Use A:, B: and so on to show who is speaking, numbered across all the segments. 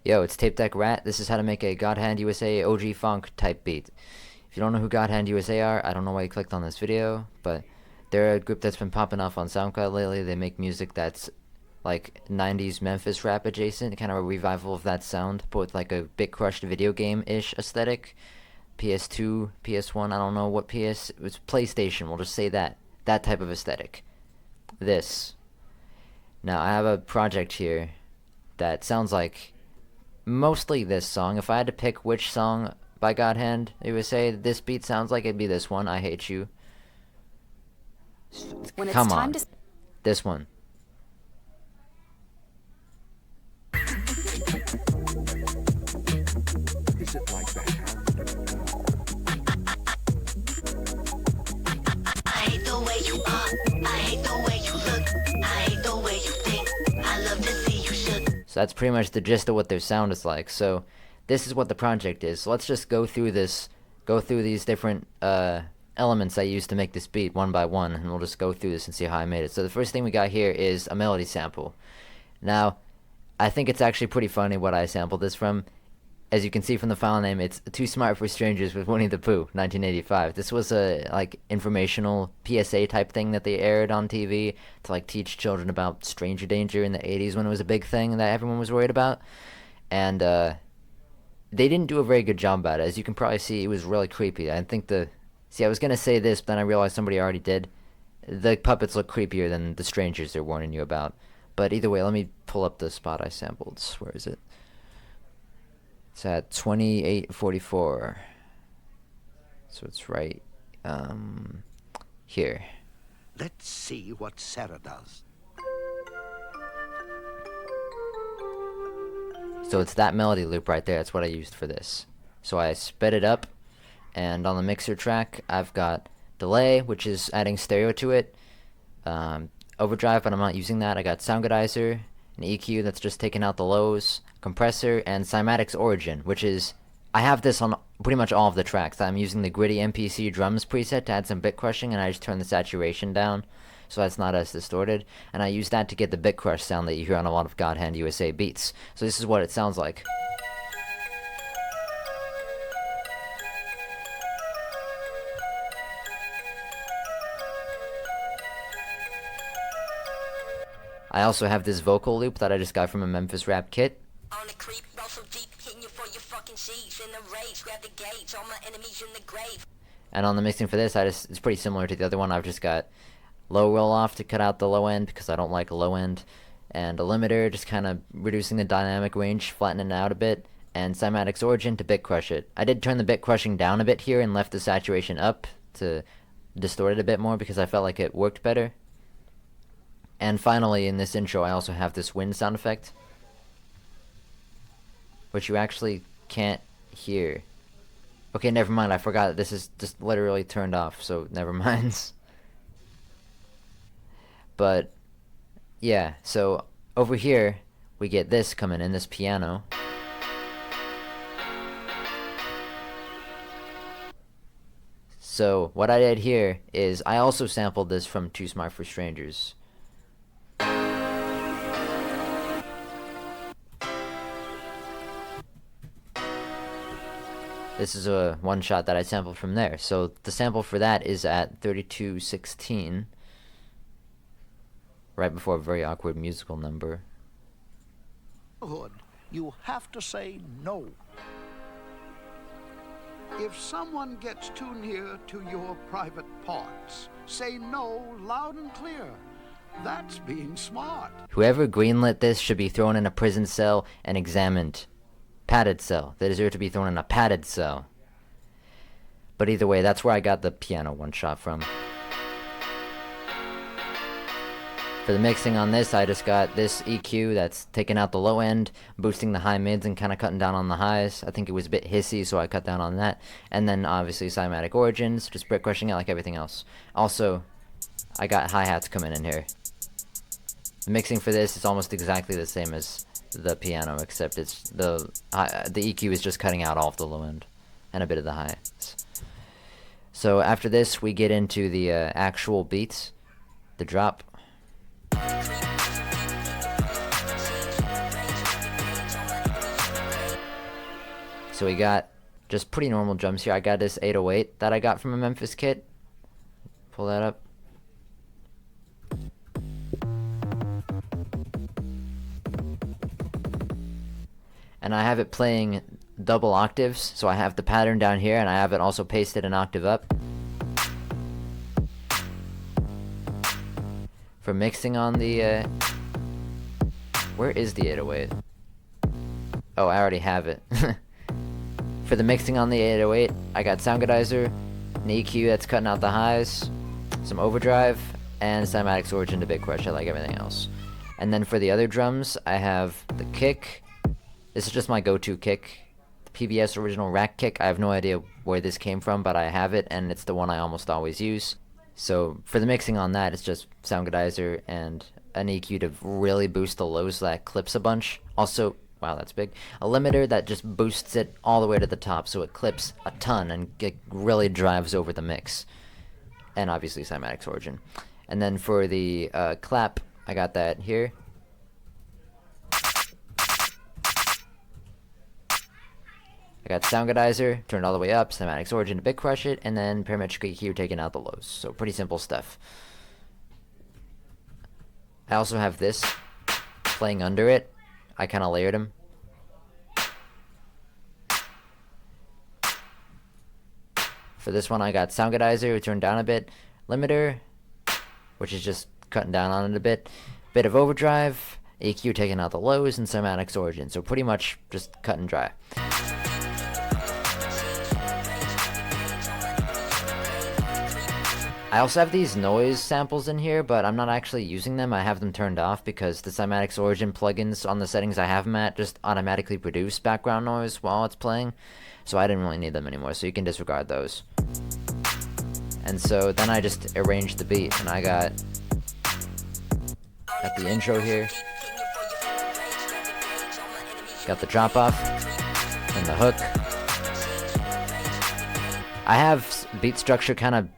A: Yo, it's Tape Deck Rat. This is how to make a Godhandusa OG Phonk type beat. If you don't know who Godhandusa are, I don't know why you clicked on this video, but they're a group that's been popping off on SoundCloud lately. They make music that's like 90s Memphis rap adjacent, kind of a revival of that sound, but with like a bit crushed video game-ish aesthetic. PS2, PS1, I don't know what PS, it was PlayStation, we'll just say that. That type of aesthetic. This. Now, I have a project here that sounds like mostly this song. If I had to pick which song by Godhand USA this beat sounds like, it'd be this one, I Hate You. Come on. This one.
B: Is it like that?
C: I hate the way you are. I hate the way you look. I hate the way you think. I love to see you shook.
A: So that's pretty much the gist of what their sound is like. So this is what the project is. So let's just go through these different elements I used to make this beat one by one, and we'll just go through this and see how I made it. So the first thing we got here is a melody sample. Now, I think it's actually pretty funny what I sampled this from. As you can see from the file name, it's Too Smart for Strangers with Winnie the Pooh, 1985. This was a like informational PSA type thing that they aired on TV to like teach children about stranger danger in the 80s when it was a big thing that everyone was worried about. And they didn't do a very good job about it. As you can probably see, it was really creepy. I think I was gonna say this, but then I realized somebody already did. The puppets look creepier than the strangers they're warning you about. But either way, let me pull up the spot I sampled. Where is it? It's at 2844. So it's right here.
B: Let's see what Sarah does.
A: So it's that melody loop right there. That's what I used for this. So I sped it up, and on the mixer track, I've got delay, which is adding stereo to it, overdrive, but I'm not using that. I got soundgodizer, an EQ that's just taking out the lows, compressor, and cymatics origin, which is, I have this on pretty much all of the tracks. I'm using the gritty MPC drums preset to add some bit crushing, and I just turn the saturation down so that's not as distorted, and I use that to get the bit crush sound that you hear on a lot of Godhand USA beats. So this is what it sounds like. I also have this vocal loop that I just got from a Memphis rap kit.
C: On the creep, roll so deep, hitting you for your fucking sheets. In the rage, grab the gauge, all my enemies in the grave.
A: And on the mixing for this, it's pretty similar to the other one. I've just got low roll off to cut out the low end because I don't like a low end, and a limiter just kind of reducing the dynamic range, flattening it out a bit, and cymatics origin to bit crush it. I did turn the bit crushing down a bit here and left the saturation up to distort it a bit more because I felt like it worked better. And finally, in this intro, I also have this wind sound effect, which you actually can't hear. Okay, never mind, I forgot. This is just literally turned off, so never mind. But, yeah, so over here, we get this coming in, this piano. So, what I did here is, I also sampled this from Too Smart for Strangers. This is a one shot that I sampled from there. So the sample for that is at 32:16, right before a very awkward musical number.
B: You have to say no. If someone gets too near to your private parts, say no loud and clear. That's being smart.
A: Whoever greenlit this should be thrown in a prison cell and examined. Padded cell. They deserve to be thrown in a padded cell. But either way, that's where I got the piano one shot from. For the mixing on this, I just got this EQ that's taking out the low end, boosting the high mids and kind of cutting down on the highs. I think it was a bit hissy, so I cut down on that. And then obviously cymatic origins, just bit crushing it like everything else. Also, I got hi-hats coming in here. The mixing for this is almost exactly the same as the piano, except it's the EQ is just cutting out all of the low end and a bit of the highs. So after this, we get into the actual beats, the drop. So we got just pretty normal drums here. I got this 808 that I got from a Memphis kit. Pull that up. And I have it playing double octaves, so I have the pattern down here, and I have it also pasted an octave up. For mixing on the, where is the 808? Oh, I already have it. For the mixing on the 808, I got Soundgodizer, an EQ that's cutting out the highs, some overdrive, and Cymatics Origin to Big Crush. I like everything else. And then for the other drums, I have the kick. This is just my go-to kick. The PBS original rack kick. I have no idea where this came from, but I have it, and it's the one I almost always use. So for the mixing on that, it's just Soundgodizer and an EQ to really boost the lows so that clips a bunch. Also, wow, that's big. A limiter that just boosts it all the way to the top, so it clips a ton and it really drives over the mix. And obviously Cymatics Origin. And then for the clap, I got that here. I got Soundgodizer, turned all the way up, Cymatics Origin to Big Crush it, and then parametric EQ taking out the lows. So pretty simple stuff. I also have this playing under it. I kind of layered them. For this one, I got Soundgodizer, turned down a bit, limiter, which is just cutting down on it a bit of overdrive, EQ taking out the lows, and Cymatics Origin. So pretty much just cut and dry. I also have these noise samples in here, but I'm not actually using them. I have them turned off because the Cymatics Origin plugins on the settings I have them at just automatically produce background noise while it's playing, so I didn't really need them anymore, so you can disregard those. And so then I just arranged the beat, and I got the intro here, got the drop off, and the hook. I have beat structure kind of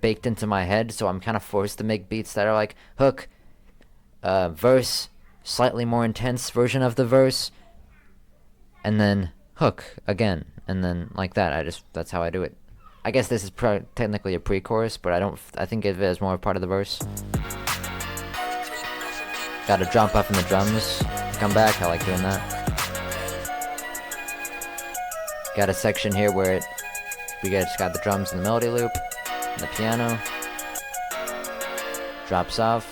A: baked into my head, so I'm kind of forced to make beats that are like hook, verse, slightly more intense version of the verse, and then hook again, and then like that. That's how I do it. I guess this is technically a pre-chorus, but I think of it as more part of the verse. Got a drop off in the drums to come back. I like doing that. Got a section here where we just got the drums and the melody loop. The piano drops off.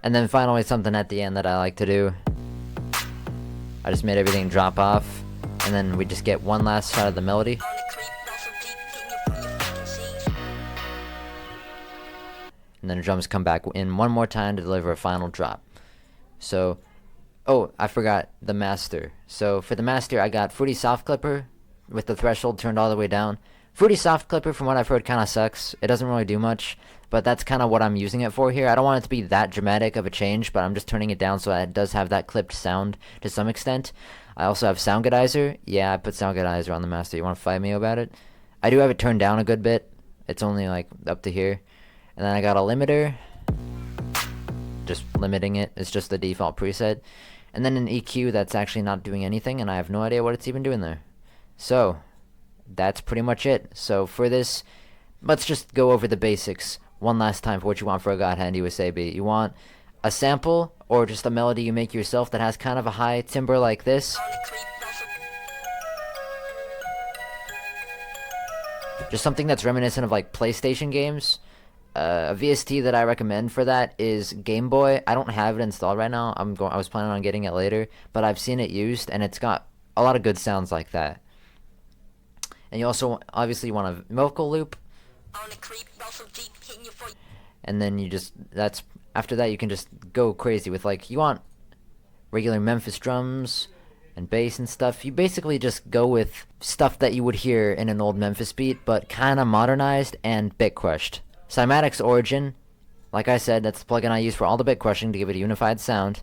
A: And then finally something at the end that I like to do. I just made everything drop off, and then we just get one last shot of the melody. And then the drums come back in one more time to deliver a final drop. So, oh, I forgot the master. So for the master, I got Fruity Soft Clipper with the threshold turned all the way down. Fruity Soft Clipper, from what I've heard, kind of sucks. It doesn't really do much, but that's kind of what I'm using it for here. I don't want it to be that dramatic of a change, but I'm just turning it down so that it does have that clipped sound to some extent. I also have Soundgodizer. Yeah, I put Soundgodizer on the master. You want to fight me about it? I do have it turned down a good bit. It's only like up to here. And then I got a limiter. Just limiting it. It's just the default preset. And then an EQ that's actually not doing anything, and I have no idea what it's even doing there. So, that's pretty much it. So for this, let's just go over the basics one last time for what you want for a Godhandusa beat. You want a sample, or just a melody you make yourself that has kind of a high timbre like this. Just something that's reminiscent of like PlayStation games. A VST that I recommend for that is Game Boy. I don't have it installed right now. I was planning on getting it later, but I've seen it used, and it's got a lot of good sounds like that. And you also obviously want a vocal loop. And then after that you can just go crazy with, like, you want regular Memphis drums and bass and stuff. You basically just go with stuff that you would hear in an old Memphis beat, but kind of modernized and bit crushed. Cymatics Origin, like I said, that's the plugin I use for all the bit crushing to give it a unified sound.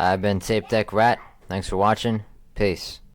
A: I've been Tape Deck Rat. Thanks for watching. Peace.